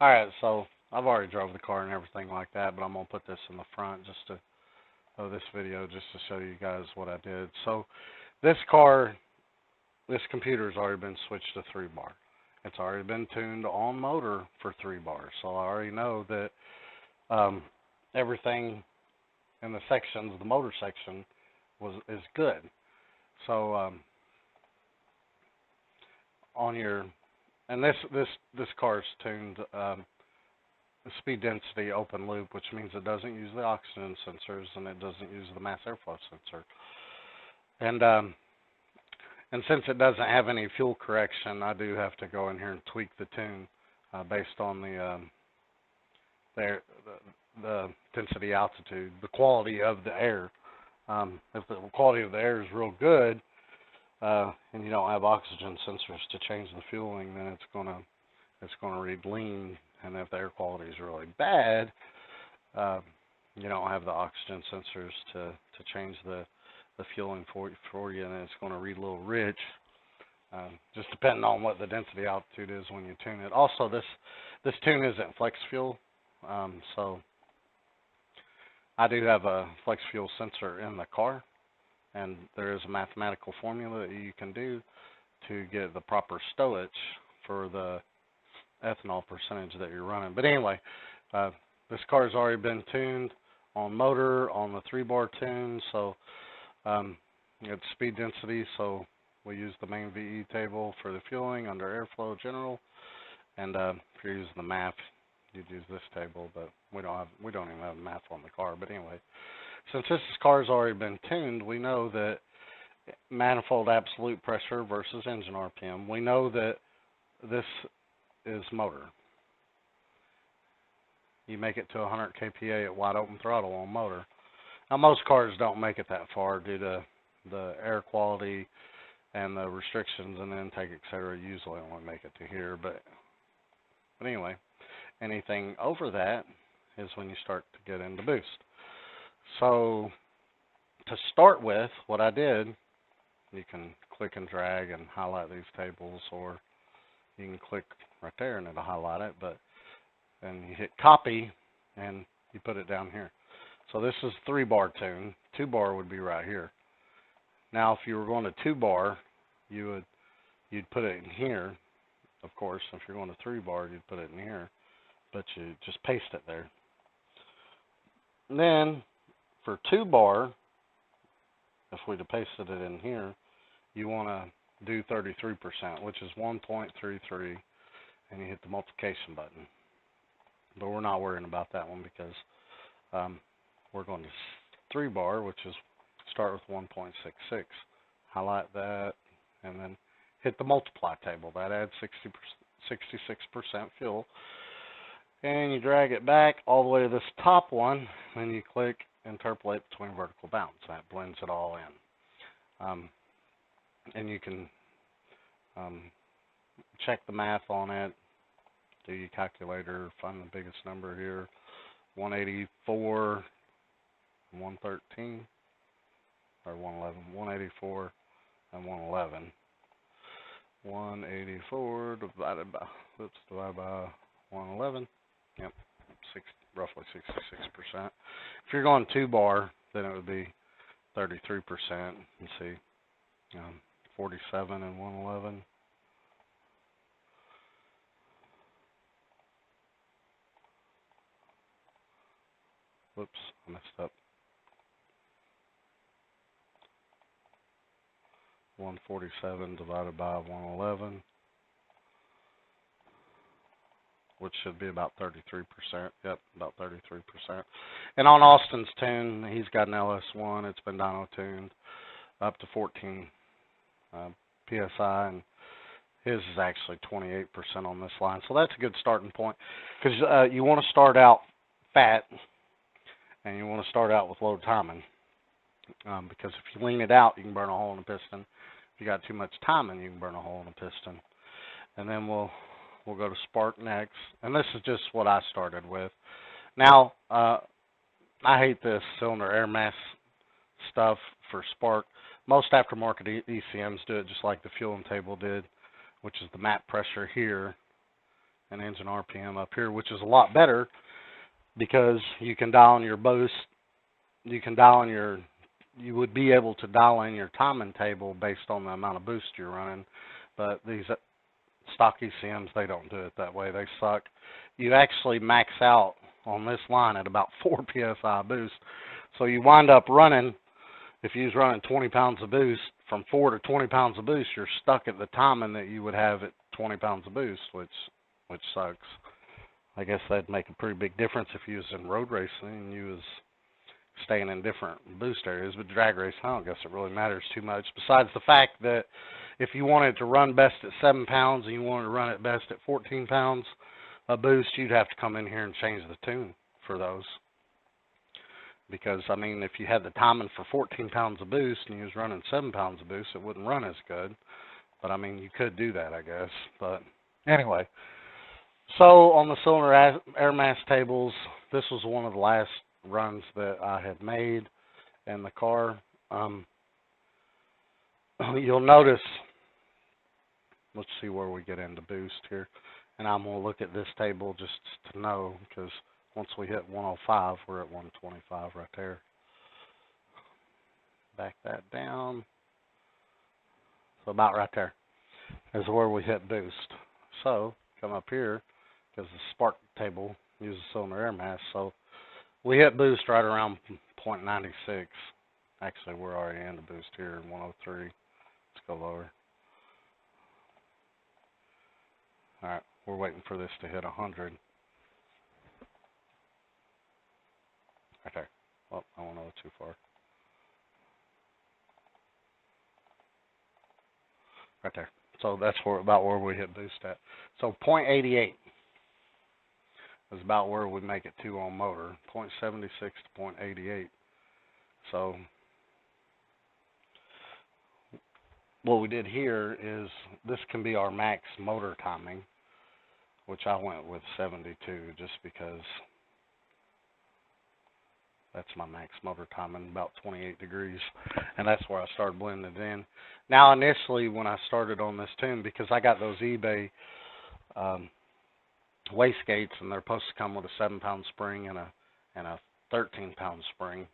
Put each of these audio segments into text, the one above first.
Alright, so I've already drove the car and everything like that, but I'm going to put this in the front just to, of this video just to show you guys what I did. So this car, this computer's already been switched to 3-bar. It's already been tuned on motor for 3 bars. So I already know that everything in the sections, the motor section, is good. So on your, and this car is tuned speed density open loop, which means it doesn't use the oxygen sensors and it doesn't use the mass airflow sensor. And since it doesn't have any fuel correction, I do have to go in here and tweak the tune based on the density, altitude, the quality of the air. If the quality of the air is real good and you don't have oxygen sensors to change the fueling, then it's gonna read lean. And if the air quality is really bad, you don't have the oxygen sensors to change the fueling for you, and it's going to read a little rich, just depending on what the density altitude is when you tune it. Also, this tune isn't flex fuel, so I do have a flex fuel sensor in the car, and there is a mathematical formula that you can do to get the proper stowage for the ethanol percentage that you're running. But anyway, this car has already been tuned on motor, on the 3-bar tune, so it's speed density, so we use the main VE table for the fueling under airflow general, and if you're using the MAF, you'd use this table, but we don't even have MAF on the car. But anyway, since this car has already been tuned, we know that manifold absolute pressure versus engine RPM. We know that this is motor. You make it to 100 kPa at wide open throttle on motor. Now most cars don't make it that far due to the air quality and the restrictions and the intake, etc. Usually only make it to here, but anyway, anything over that is when you start to get into boost. So to start with, what I did, you can click and drag and highlight these tables, or you can click right there and it'll highlight it, but then you hit copy and you put it down here. So this is 3-bar tune. 2-bar would be right here. Now if you were going to 2-bar, you'd put it in here. Of course, if you're going to 3-bar, you'd put it in here, but you just paste it there. And then for 2-bar, if we'd have pasted it in here, you want to do 33%, which is 1.33, and you hit the multiplication button. But we're not worrying about that one because we're going to 3-bar, which is start with 1.66. Highlight that, and then hit the multiply table. That adds 66% fuel. And you drag it back all the way to this top one, and you click interpolate between vertical bounds. That blends it all in. And you can check the math on it, do your calculator, find the biggest number here, 184, 113, or 111, 184 and 111. 184 divided by 111, yep, roughly 66%. If you're going 2-bar, then it would be 33%. You see, 47 and 111. Whoops, I messed up. 147 divided by 111, which should be about 33%. Yep, about 33%. And on Austin's tune, he's got an LS1. It's been dyno tuned up to 14 PSI, and his is actually 28% on this line. So that's a good starting point, because you want to start out fat, and you want to start out with low timing, because if you lean it out, you can burn a hole in the piston. If you got too much timing, you can burn a hole in the piston. And then we'll go to spark next, and this is just what I started with. Now, I hate this cylinder air mass stuff for spark. Most aftermarket ECMs do it just like the fueling table did, which is the map pressure here and engine RPM up here, which is a lot better because you can dial in your boost. You can dial in your, you would be able to dial in your timing table based on the amount of boost you're running. But these stock ECMs, they don't do it that way. They suck. You actually max out on this line at about 4 psi boost. So you wind up running, if you was running 20 pounds of boost, from 4 to 20 pounds of boost, you're stuck at the timing that you would have at 20 pounds of boost, which sucks. I guess that'd make a pretty big difference if you was in road racing and you was staying in different boost areas. But drag race, I don't guess it really matters too much, besides the fact that if you wanted to run best at 7 pounds and you wanted to run it best at 14 pounds of boost, you'd have to come in here and change the tune for those. Because, I mean, if you had the timing for 14 pounds of boost and you was running 7 pounds of boost, it wouldn't run as good. But, I mean, you could do that, I guess. But, anyway. So, on the cylinder air mass tables, this was one of the last runs that I had made in the car. You'll notice, let's see where we get into boost here. And I'm going to look at this table just to know, because once we hit 105, we're at 125 right there. Back that down. So about right there is where we hit boost. So come up here, because the spark table uses cylinder air mass. So we hit boost right around 0.96. Actually, we're already in the boost here, 103. Let's go lower. All right, we're waiting for this to hit 100. Right there. Oh, I won't go too far. Right there. So that's about where we hit boost at. So 0.88 is about where we make it to on motor. 0.76 to 0.88. So what we did here is this can be our max motor timing, which I went with 72 just because that's my max motor timing, about 28 degrees, and that's where I started blending it in. Now, initially, when I started on this tune, because I got those eBay wastegates, and they're supposed to come with a 7-pound spring and a 13-pound spring,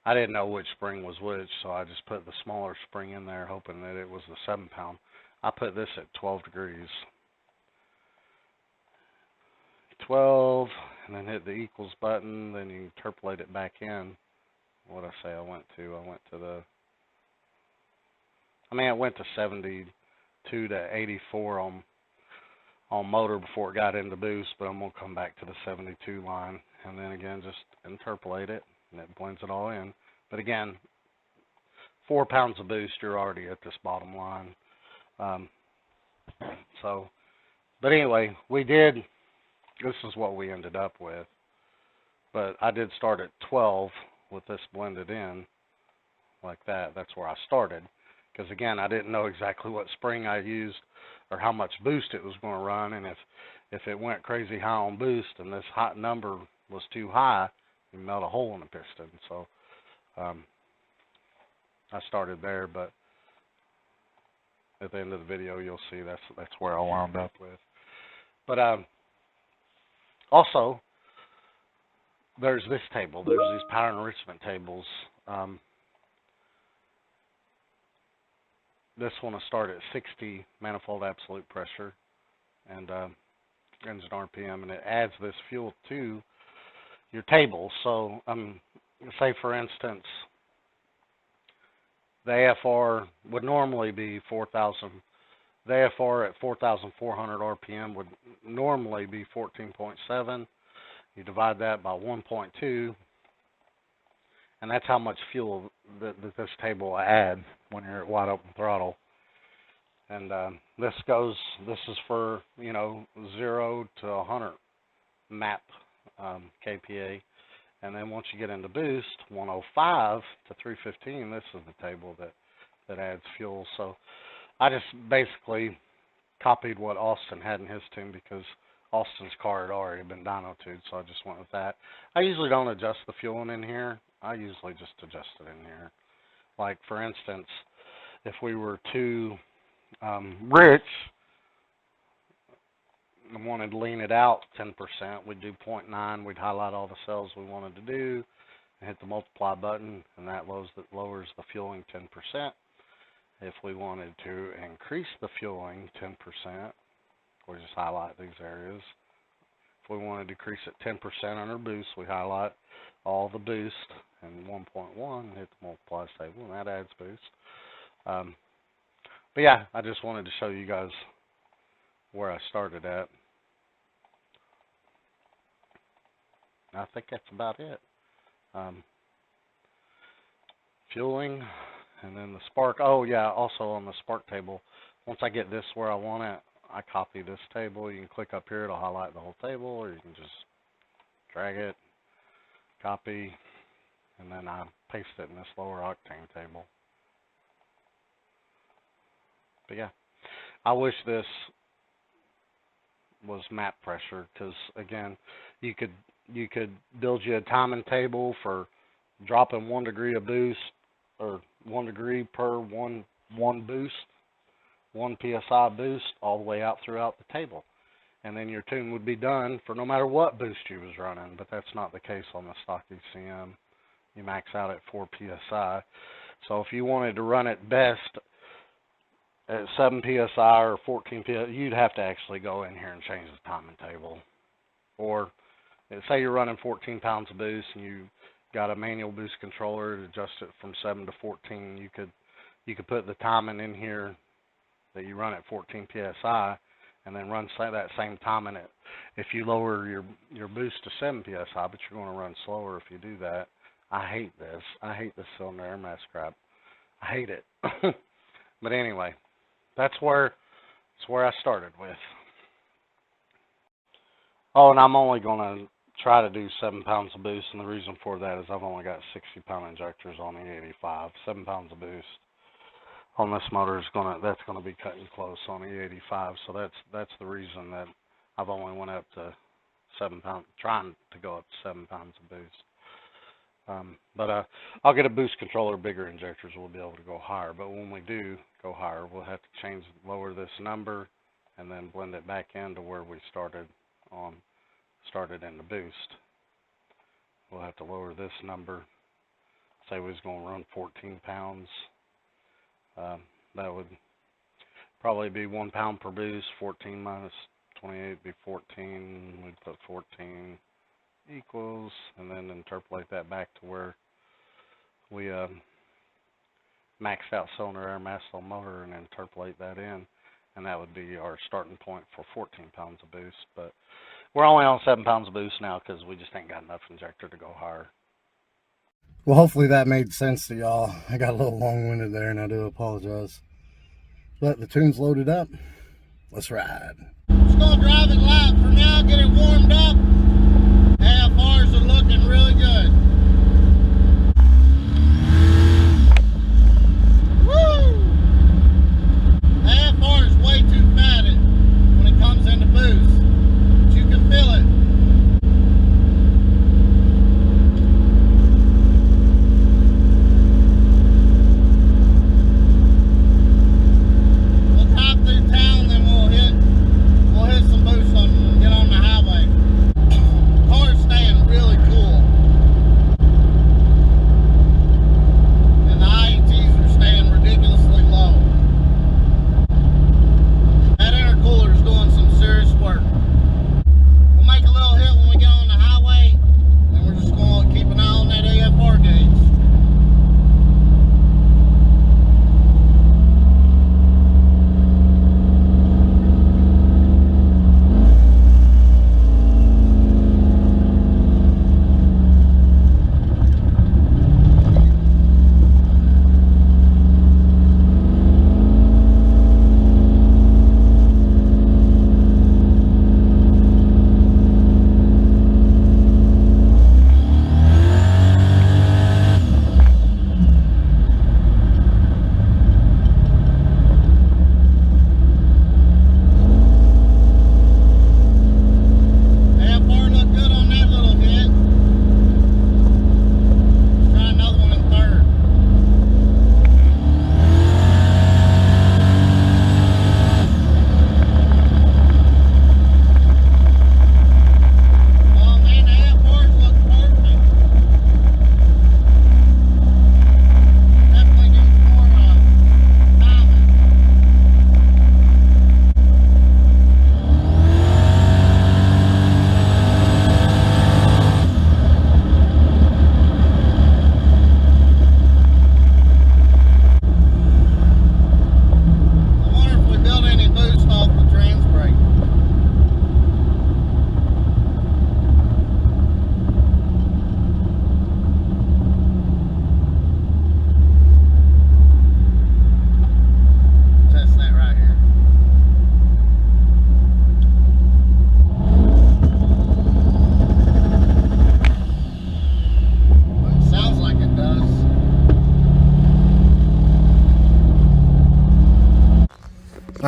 I didn't know which spring was which, so I just put the smaller spring in there, hoping that it was the 7-pound. I put this at 12 degrees. 12, and then hit the equals button, then you interpolate it back in. What did I say I went to? I went to 72 to 84 on motor before it got into boost, but I'm going to come back to the 72 line, and then again, just interpolate it, and it blends it all in. But again, 4 pounds of boost, you're already at this bottom line. But anyway, this is what we ended up with. But I did start at 12 with this blended in like that. That's where I started. Because again, I didn't know exactly what spring I used or how much boost it was going to run. And if it went crazy high on boost and this hot number was too high, you melt a hole in the piston. So I started there, but at the end of the video, you'll see that's where I wound up with. But also, there's this table. There's these power enrichment tables. This one will start at 60 manifold absolute pressure and engine RPM, and it adds this fuel to your table. So, say for instance, the AFR would normally be 4,000. The AFR at 4,400 RPM would normally be 14.7. You divide that by 1.2, and that's how much fuel that this table will add when you're at wide open throttle. And this is for 0 to 100 map kPa, and then once you get into boost, 105 to 315, this is the table that adds fuel. So I just basically copied what Austin had in his tune because Austin's car had already been dyno-tuned, so I just went with that. I usually don't adjust the fueling in here. I usually just adjust it in here. Like, for instance, if we were too rich, wanted to lean it out 10%, we'd do 0.9. We'd highlight all the cells we wanted to do and hit the multiply button, and that lowers the fueling 10%. If we wanted to increase the fueling 10%, we just highlight these areas. If we want to decrease it 10% on our boost, we highlight all the boost and 1.1, hit the multiply table, and that adds boost. But yeah, I just wanted to show you guys where I started at. I think that's about it. Fueling, and then the spark. Oh yeah, also on the spark table, once I get this where I want it, I copy this table. You can click up here, it'll highlight the whole table, or you can just drag it, copy, and then I paste it in this lower octane table. But yeah, I wish this was map pressure, because again, you could build you a timing table for dropping 1 degree of boost, or 1 degree per one boost, 1 psi boost, all the way out throughout the table, and then your tune would be done for no matter what boost you was running. But that's not the case on the stock ECM. You max out at 4 psi. So if you wanted to run it best at 7 psi or 14 psi, you'd have to actually go in here and change the timing table. Or say you're running 14 pounds of boost and you got a manual boost controller to adjust it from 7 to 14. You could put the timing in here that you run at 14 psi, and then run that same timing at, if you lower your boost to 7 psi, but you're going to run slower if you do that. I hate this. I hate this cylinder air mass crap. I hate it. But anyway, that's where I started with. Oh, and I'm only going to try to do 7 pounds of boost, and the reason for that is I've only got 60-pound injectors on the 85. 7 pounds of boost on this motor is that's gonna be cutting close on the 85. So that's the reason that I've only went up to 7 pounds, trying to go up to 7 pounds of boost. But I'll get a boost controller, bigger injectors, we'll be able to go higher. But when we do go higher, we'll have to lower this number and then blend it back into where we started in the boost. We'll have to lower this number. Say we was going to run 14 pounds. That would probably be 1 pound per boost. 14 minus 28 would be 14. We'd put 14 equals, and then interpolate that back to where we maxed out cylinder air mass on motor, and interpolate that in, and that would be our starting point for 14 pounds of boost. But we're only on 7 pounds of boost now because we just ain't got enough injector to go higher. Well, hopefully that made sense to y'all. I got a little long-winded there, and I do apologize. But the tune's loaded up. Let's ride. Just gonna drive it light for now, get it warmed up. AFRs are looking really good. Woo! AFR is way too fatted when it comes into boost. But you can feel it. We'll drive through town, then we'll hit some boost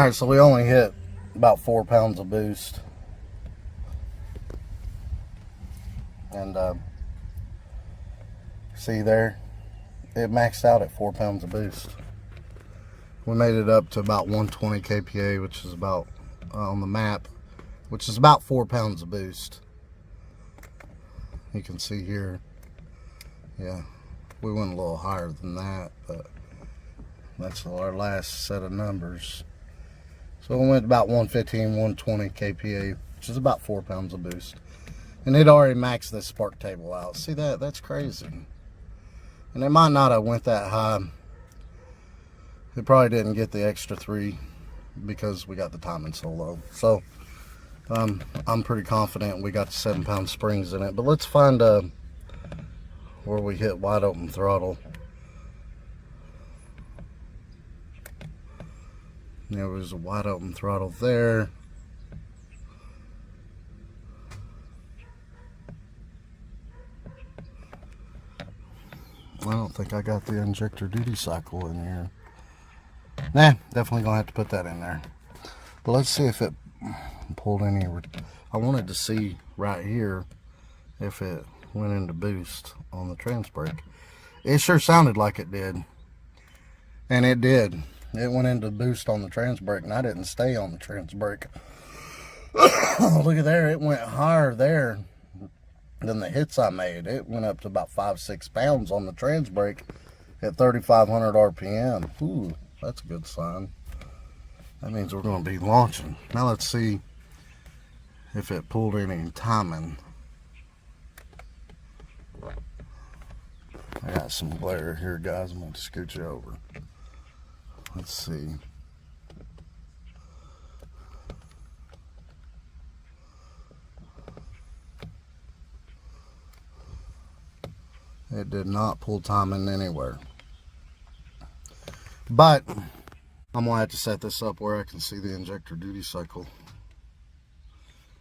Alright, so we only hit about 4 pounds of boost. And see there, it maxed out at 4 pounds of boost. We made it up to about 120 kPa, which is about on the map, which is about 4 pounds of boost. You can see here, yeah, we went a little higher than that, but that's our last set of numbers. So we went about 115, 120 kPa, which is about 4 pounds of boost. And it already maxed this spark table out. See that? That's crazy. And it might not have went that high. It probably didn't get the extra 3 because we got the timing so low. So I'm pretty confident we got the 7-pound springs in it. But let's find where we hit wide open throttle. There was a wide open throttle there. I don't think I got the injector duty cycle in here. Nah, definitely gonna have to put that in there. But let's see if it pulled any. I wanted to see right here if it went into boost on the trans brake. It sure sounded like it did. And it did. It went into boost on the trans brake, and I didn't stay on the trans brake. Look at there, it went higher there than the hits I made. It went up to about 5-6 pounds on the trans brake at 3,500 RPM. Ooh, that's a good sign. That means we're going to be launching. Now let's see if it pulled any timing. I got some glare here, guys. I'm going to scoot you over. Let's see. It did not pull timing anywhere. But I'm going to have to set this up where I can see the injector duty cycle.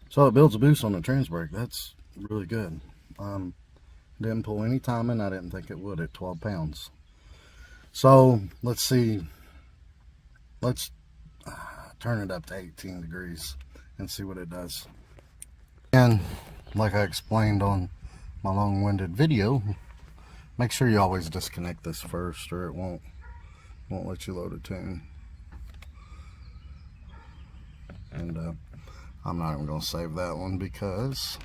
So it builds a boost on the trans brake. That's really good. Didn't pull any timing. I didn't think it would at 12 pounds. So let's see. Let's turn it up to 18 degrees and see what it does. And like I explained on my long-winded video, make sure you always disconnect this first, or it won't let you load a tune. And I'm not even going to save that one because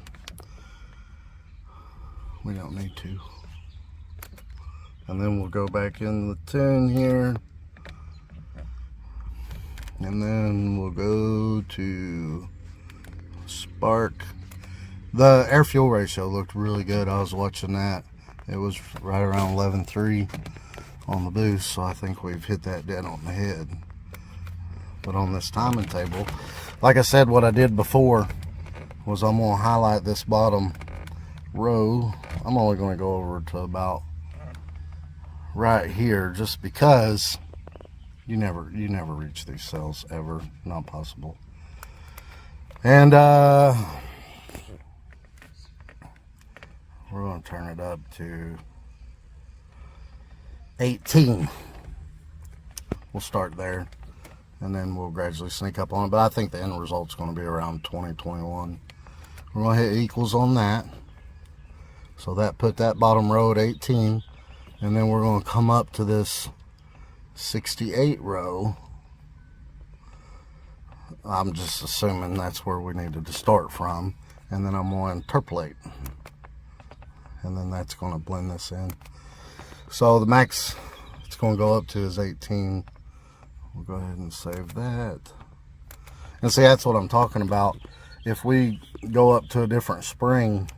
we don't need to. And then we'll go back in the tune here, and then we'll go to spark. The air fuel ratio looked really good. I was watching that. It was right around 11.3 on the boost, so I think we've hit that dead on the head. But on this timing table, like I said, what I did before was I'm going to highlight this bottom row. I'm only going to go over to about right here, just because you never reach these cells ever. Not possible. And we're going to turn it up to 18. We'll start there, and then we'll gradually sneak up on it. But I think the end result's going to be around 20, 21. We're going to hit equals on that. So that put that bottom row at 18. And then we're going to come up to this 68 row. I'm just assuming that's where we needed to start from. And then I'm going to interpolate. And then that's going to blend this in. So the max it's going to go up to is 18. We'll go ahead and save that. And see, that's what I'm talking about. If we go up to a different spring,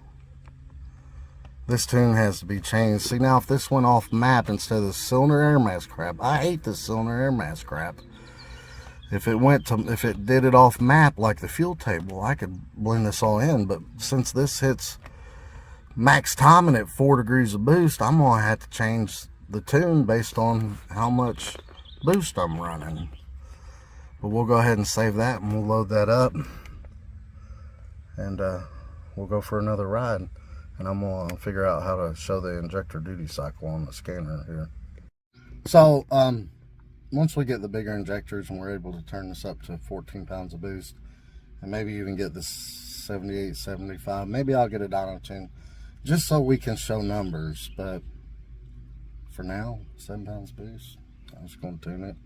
this tune has to be changed. See, now if this went off map instead of the cylinder air mass crap, I hate this cylinder air mass crap. If it did it off map like the fuel table, I could blend this all in. But since this hits max timing at 4 degrees of boost, I'm gonna have to change the tune based on how much boost I'm running. But we'll go ahead and save that, and we'll load that up, and we'll go for another ride. And I'm gonna figure out how to show the injector duty cycle on the scanner here. So once we get the bigger injectors and we're able to turn this up to 14 pounds of boost, and maybe even get this 78, 75, maybe I'll get a dyno tune just so we can show numbers. But for now, 7 pounds boost, I'm just going to tune it.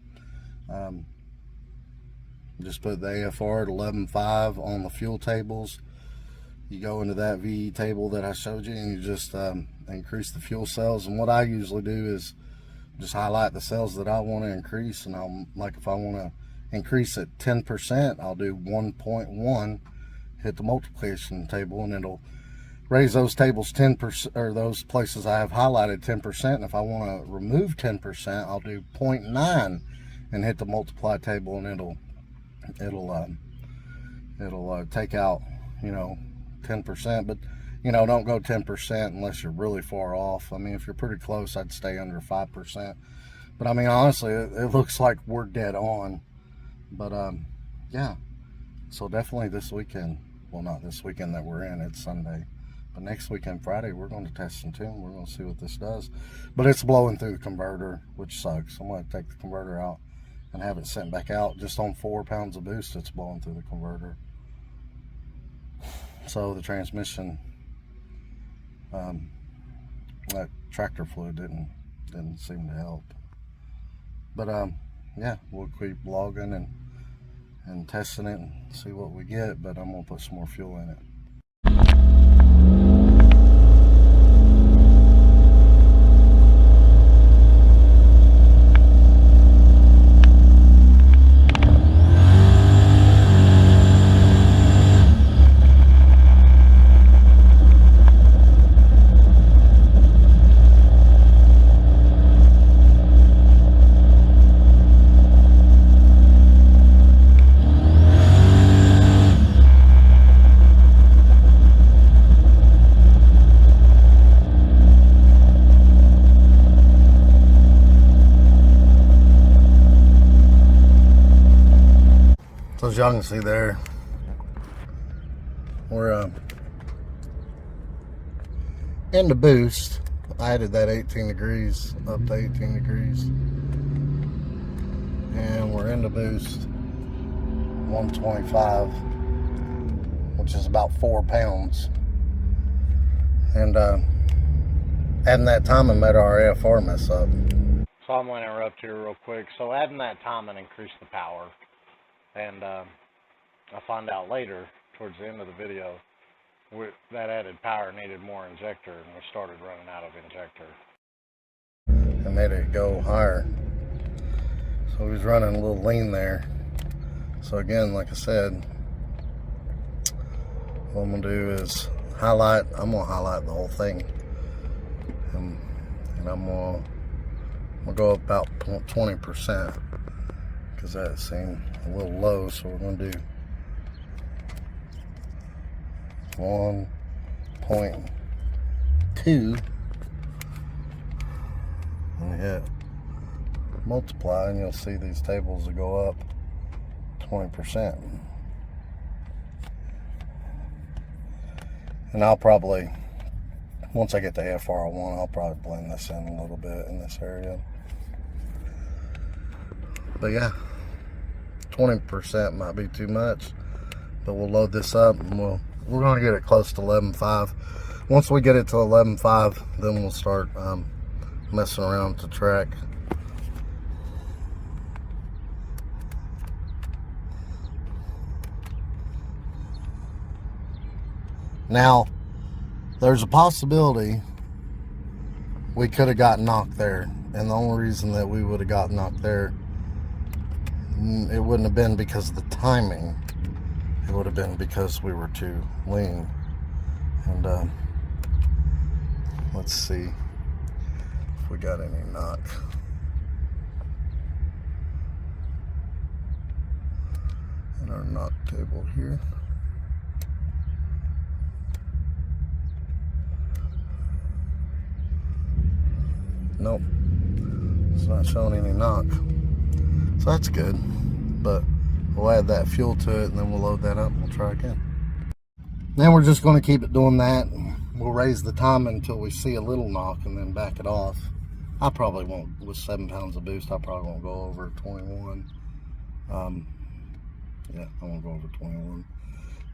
Just put the AFR at 11.5 on the fuel tables. You go into that VE table that I showed you, and you just increase the fuel cells. And what I usually do is just highlight the cells that I want to increase, and I'll, like, if I want to increase it 10%, I'll do 1.1, hit the multiplication table, and it'll raise those tables 10%, or those places I have highlighted 10%. And if I want to remove 10%, I'll do 0.9 and hit the multiply table, and it'll take out, you know, 10%. But you know, don't go 10% unless you're really far off. I mean, if you're pretty close, I'd stay under 5%. But I mean, honestly, it looks like we're dead on. But yeah, so definitely this weekend, well, not this weekend that we're in, it's Sunday, but next weekend, Friday, we're going to test and tune. We're going to see what this does. But it's blowing through the converter, which sucks. I'm going to take the converter out and have it sent back out. Just on 4 pounds of boost, it's blowing through the converter. So the transmission, that tractor fluid didn't seem to help. But yeah, we'll keep logging and testing it and see what we get. But I'm gonna put some more fuel in it. So as y'all can see there, we're in the boost. I added that 18 degrees up to 18 degrees, and we're in the boost 125, which is about 4 pounds. And adding that timing made our AFR mess up. So I'm going to interrupt here real quick. So adding that timing increased the power. And I find out later, towards the end of the video, that added power needed more injector, and we started running out of injector. It made it go higher. So he was running a little lean there. So again, like I said, what I'm going to do is I'm going to highlight the whole thing. And I'm going to go about 20%. Because that seemed a little low, so we're going to do 1.2 and hit multiply, and you'll see these tables will go up 20%. And I'll probably, once I get the AFR one, I'll probably blend this in a little bit in this area. But yeah, 20% might be too much, but we'll load this up and we're going to get it close to 11.5. Once we get it to 11.5, then we'll start messing around with the track. Now, there's a possibility we could have gotten knocked there, and the only reason that we would have gotten knocked there, it wouldn't have been because of the timing. It would have been because we were too lean. And let's see if we got any knock. In our knock table here. Nope, it's not showing any knock. So that's good, but we'll add that fuel to it and then we'll load that up and we'll try again. Then we're just going to keep it doing that. We'll raise the time until we see a little knock and then back it off. I probably won't, with 7 pounds of boost, I probably won't go over 21. Yeah, I won't go over 21.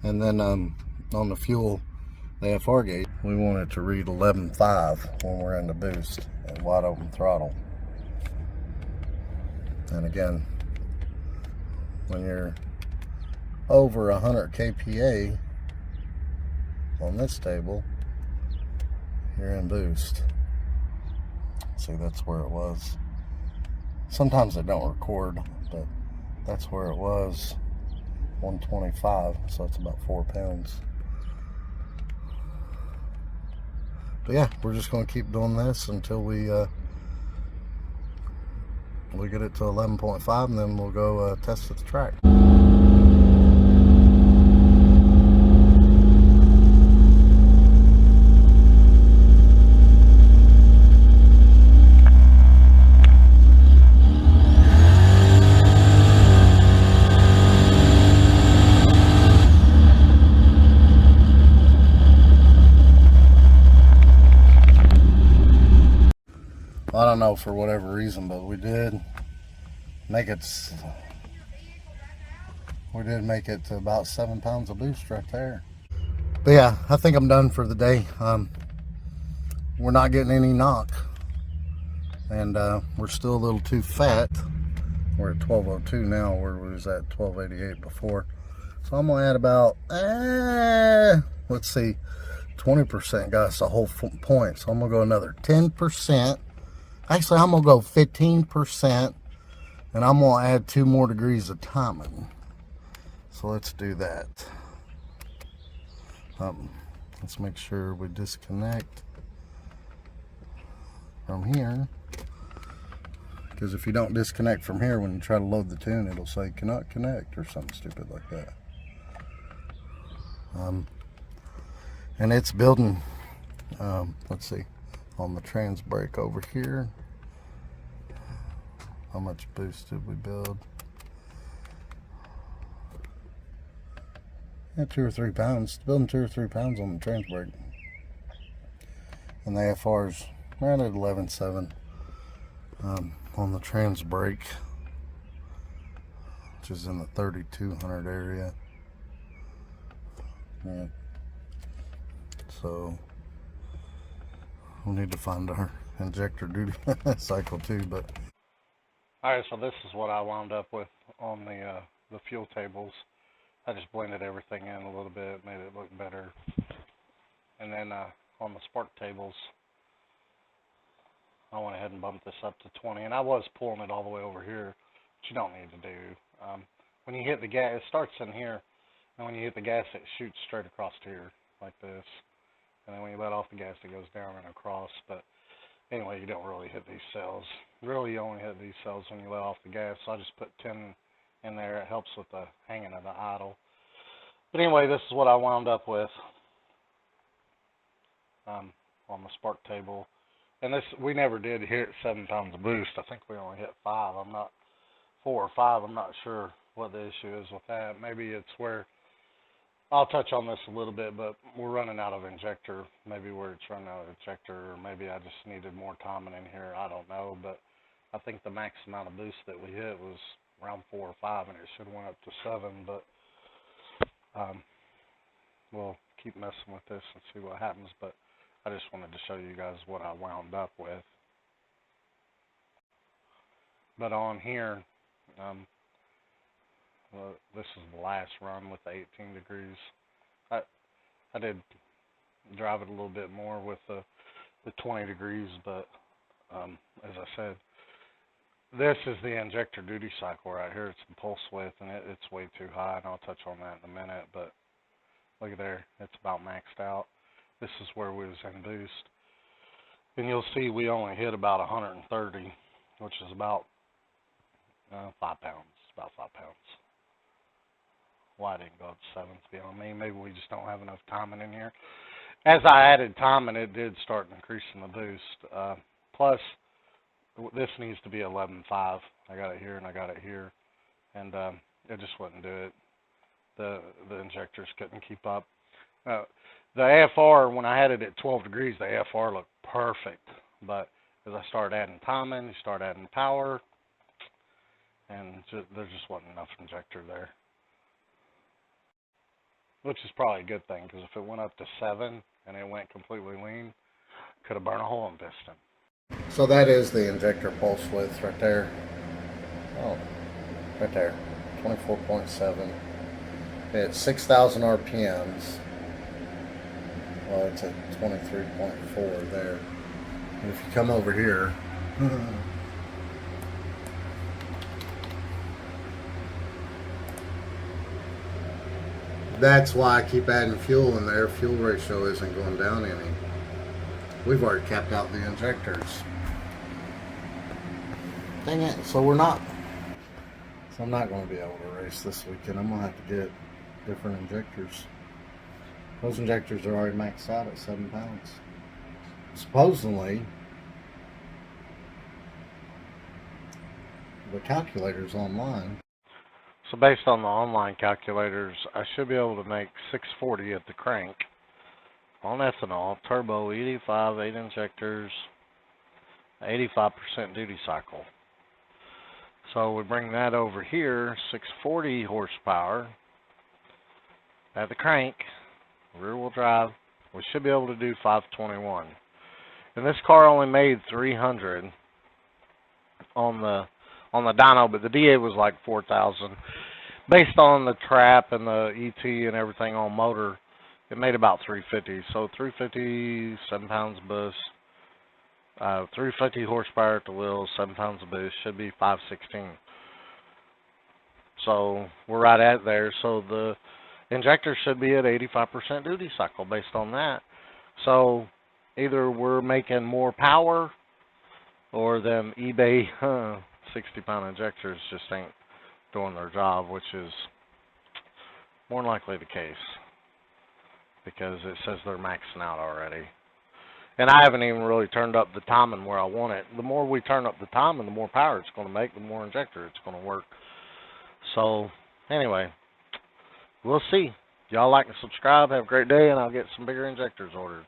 And then on the fuel, the AFR gauge, we want it to read 11.5 when we're in the boost at wide open throttle. And again, when you're over 100 kPa on this table, you're in boost. See, that's where it was. Sometimes they don't record, but that's where it was. 125, so it's about 4 pounds. But yeah, we're just going to keep doing this until we get it to 11.5, and then we'll go test at the track. I don't know, for whatever reason, but we did make it to about 7 pounds of boost right there. But yeah, I think I'm done for the day. We're not getting any knock, and we're still a little too fat. We're at 1202 now, where we was at 1288 before. So I'm gonna add about let's see, 20% got us a whole point, so I'm gonna go another 10%. Actually, I'm gonna go 15%, and I'm gonna add 2 more degrees of timing. So let's do that. Let's make sure we disconnect from here, because if you don't disconnect from here, when you try to load the tune, it'll say cannot connect or something stupid like that. And it's building, let's see, on the trans brake over here, how much boost did we build? Yeah, 2 or 3 pounds. It's building 2 or 3 pounds on the trans brake. And the AFR's right at 11.7 on the trans brake, which is in the 3200 area. Yeah. So we'll need to find our injector duty cycle too. But alright, so this is what I wound up with on the fuel tables. I just blended everything in a little bit, made it look better. And then on the spark tables, I went ahead and bumped this up to 20. And I was pulling it all the way over here, which you don't need to do. When you hit the gas, it starts in here, and when you hit the gas, it shoots straight across here, like this. And then when you let off the gas, it goes down and across. But anyway, you don't really hit these cells. Really, you only hit these cells when you let off the gas. So I just put 10 in there. It helps with the hanging of the idle. But anyway, this is what I wound up with on the spark table. And this, we never did hit 7 pounds of boost. I think we only hit 5. I'm not 4 or 5. I'm not sure what the issue is with that. Maybe it's where, I'll touch on this a little bit, but we're running out of injector. Maybe where it's running out of injector, or maybe I just needed more timing in here. I don't know, but I think the max amount of boost that we hit was around 4 or 5, and it should have went up to 7. But we'll keep messing with this and see what happens. But I just wanted to show you guys what I wound up with. But on here, this is the last run with the 18 degrees. I did drive it a little bit more with the 20 degrees, but as I said, this is the injector duty cycle right here. It's the pulse width, and it's way too high, and I'll touch on that in a minute. But look at there, it's about maxed out. This is where we was in boost, and you'll see we only hit about 130, which is about 5 pounds. About 5 pounds. Why didn't go up to 7? To be honest, maybe we just don't have enough timing in here. As I added timing, it did start increasing the boost. Plus, this needs to be 11.5. I got it here and I got it here, and it just wouldn't do it. The injectors couldn't keep up. The AFR, when I had it at 12 degrees, the AFR looked perfect, but As I started adding timing, you start adding power, and there just wasn't enough injector there. Which is probably a good thing, because if it went up to 7 and it went completely lean, could have burned a hole in piston. So that is the injector pulse width right there. Oh, right there, 24.7. It's 6,000 RPMs. Well, it's at 23.4 there. And if you come over here, that's why I keep adding fuel in there. Fuel ratio isn't going down any. We've already capped out the injectors. Dang it, so we're not. So I'm not going to be able to race this weekend. I'm going to have to get different injectors. Those injectors are already maxed out at 7 pounds. Supposedly, the calculator's online. So based on the online calculators, I should be able to make 640 at the crank on ethanol, turbo, E85, 8 injectors, 85% duty cycle. So we bring that over here, 640 horsepower at the crank, rear wheel drive. We should be able to do 521. And this car only made 300 on the dyno, but the DA was like 4,000. Based on the trap and the ET and everything on motor, it made about 350. So 350, 7 pounds of boost. 350 horsepower at the wheels, 7 pounds of boost, should be 516. So we're right at there. So the injector should be at 85% duty cycle based on that. So either we're making more power, or them eBay 60-pound injectors just ain't doing their job, which is more than likely the case, because it says they're maxing out already. And I haven't even really turned up the timing where I want it. The more we turn up the timing, the more power it's going to make, the more injector it's going to work. So, anyway, we'll see. Y'all like and subscribe. Have a great day, and I'll get some bigger injectors ordered.